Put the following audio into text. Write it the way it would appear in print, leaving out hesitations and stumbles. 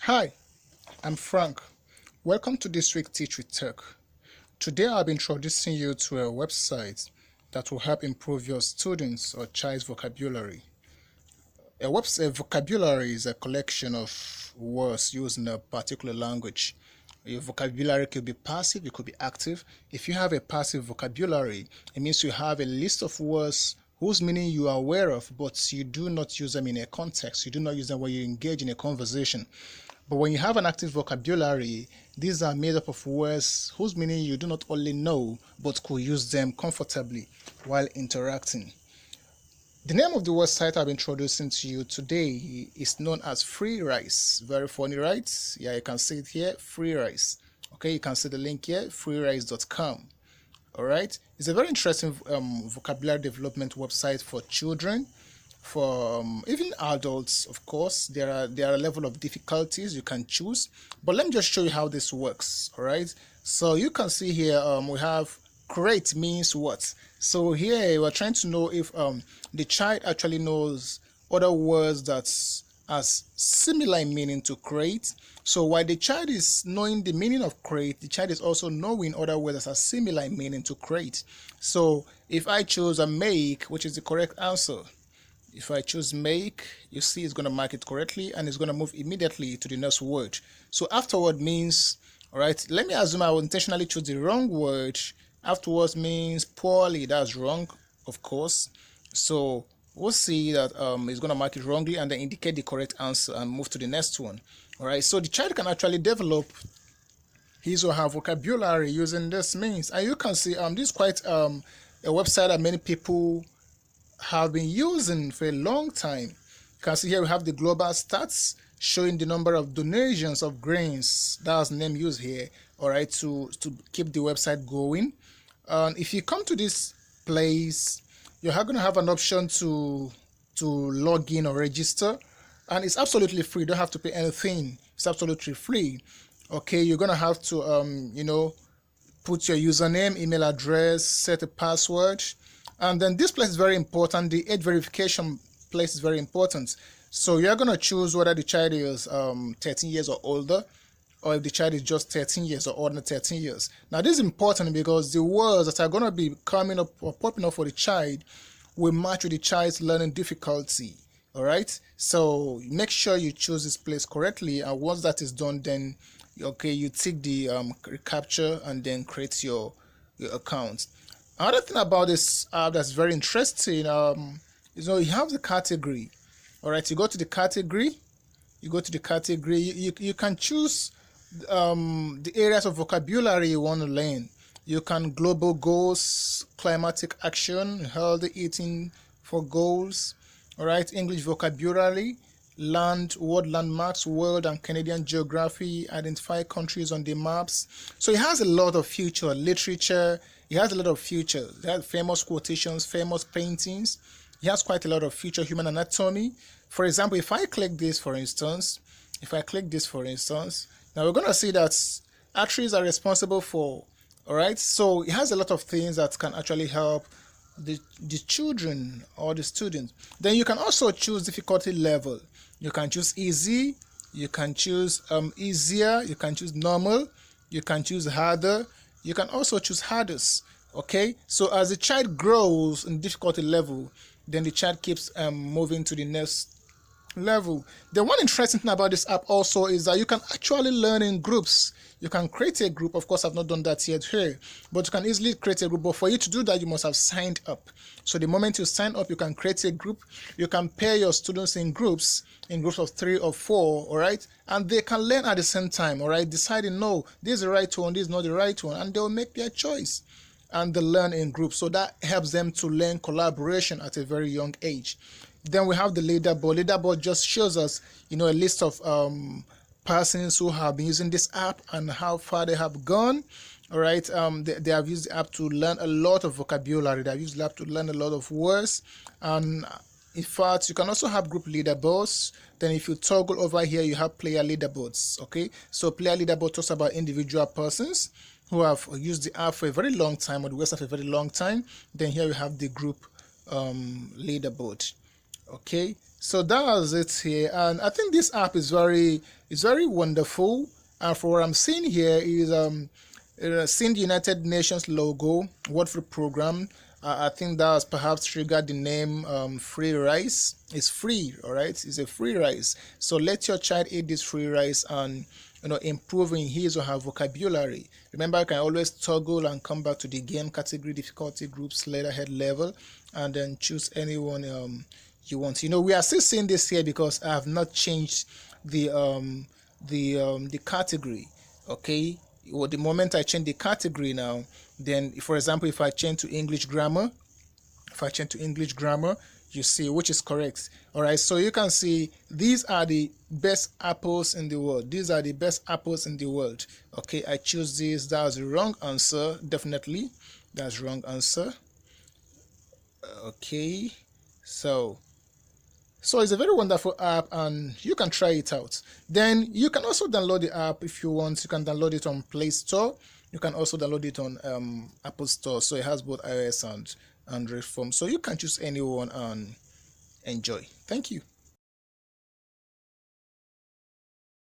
Hi, I'm Frank. Welcome to this week Teach with Tech. Today I'll be introducing you to a website that will help improve your students' or child's vocabulary. A vocabulary is a collection of words used in a particular language. Your vocabulary could be passive, it could be active. If you have a passive vocabulary, it means you have a list of words whose meaning you are aware of, but you do not use them in a context. You do not use them when you engage in a conversation. But when you have an active vocabulary, these are made up of words whose meaning you do not only know, but could use them comfortably while interacting. The name of the website I'm introducing to you today is known as Free Rice. Very funny, right? Yeah, you can see it here, Free Rice. Okay, you can see the link here, freerice.com. All right, it's a very interesting vocabulary development website for children, for even adults. Of course, there are a level of difficulties you can choose, but let me just show you how this works. All right, so you can see here we have create means what. So here we're trying to know if the child actually knows other words that has similar meaning to create. So while the child is knowing the meaning of create, the child is also knowing other words that have similar meaning to create. So if I choose a make, which is the correct answer, if I choose make, you see it's going to mark it correctly and it's going to move immediately to the next word. So afterward means, all right, let me assume I will intentionally choose the wrong word. Afterwards means poorly, that's wrong, of course. So we'll see that it's going to mark it wrongly and then indicate the correct answer and move to the next one. All right, so the child can actually develop his or her vocabulary using this means. And you can see this is quite a website that many people have been using for a long time. You can see here we have the global stats showing the number of donations of grains. That's the name used here, all right, to keep the website going. And if you come to this place, you're going to have an option to log in or register, and it's absolutely free. You don't have to pay anything. It's absolutely free. Okay, you're going to have to put your username, email address, set a password. And then this place is very important. The age verification place is very important. So you're going to choose whether the child is 13 years or older, or if the child is just 13 years or under 13 years. Now this is important because the words that are going to be coming up or popping up for the child will match with the child's learning difficulty. All right. So make sure you choose this place correctly. And once that is done, then okay, you tick the capture and then create your account. Another thing about this app that's very interesting, is you have the category. All right, you go to the category. You can choose the areas of vocabulary you want to learn. You can global goals, climatic action, healthy eating for goals. All right, English vocabulary, land, world landmarks, world and Canadian geography, identify countries on the maps. So it has a lot of future literature. It has a lot of future. It has famous quotations, famous paintings. It has quite a lot of future human anatomy. For example, if I click this, for instance, now we're going to see that arteries are responsible for, all right, so it has a lot of things that can actually help the children or the students. Then you can also choose difficulty level. You can choose easy, you can choose easier, you can choose normal, you can choose harder, you can also choose hardest. Okay, so as the child grows in difficulty level, then the child keeps moving to the next level. The one interesting thing about this app also is that you can actually learn in groups. You can create a group. Of course, I've not done that yet here, but you can easily create a group. But for you to do that, you must have signed up. So the moment you sign up, you can create a group. You can pair your students in groups of 3 or 4, all right? And they can learn at the same time, all right? Deciding, no, this is the right one, this is not the right one, and they'll make their choice. And they learn in groups. So that helps them to learn collaboration at a very young age. Then we have the leaderboard. Leaderboard just shows us, a list of persons who have been using this app and how far they have gone. All right, they have used the app to learn a lot of vocabulary. They have used the app to learn a lot of words. And in fact, you can also have group leaderboards. Then if you toggle over here, you have player leaderboards. Okay, so player leaderboard talks about individual persons who have used the app for a very long time or the website for a very long time. Then here we have the group leaderboard. Okay, So that was it here, and I think this app is very wonderful. And for what I'm seeing here is seeing the United Nations logo, World Food Program. I think that has perhaps triggered the name free rice. It's free, all right. It's a free rice. So let your child eat this free rice and improving his or her vocabulary. Remember, you can always toggle and come back to the game category, difficulty groups, letterhead level, and then choose anyone you want. We are still seeing this here because I have not changed the category. Okay, well, the moment I change the category now, then for example, if I change to English grammar, you see which is correct. All right, so you can see these are the best apples in the world. These are the best apples in the world. Okay, I choose this. That's the wrong answer. Definitely, that's wrong answer. Okay, so it's a very wonderful app and you can try it out. Then you can also download the app if you want. You can download it on Play Store. You can also download it on Apple Store. So it has both iOS and Android form. So you can choose anyone and enjoy. Thank you.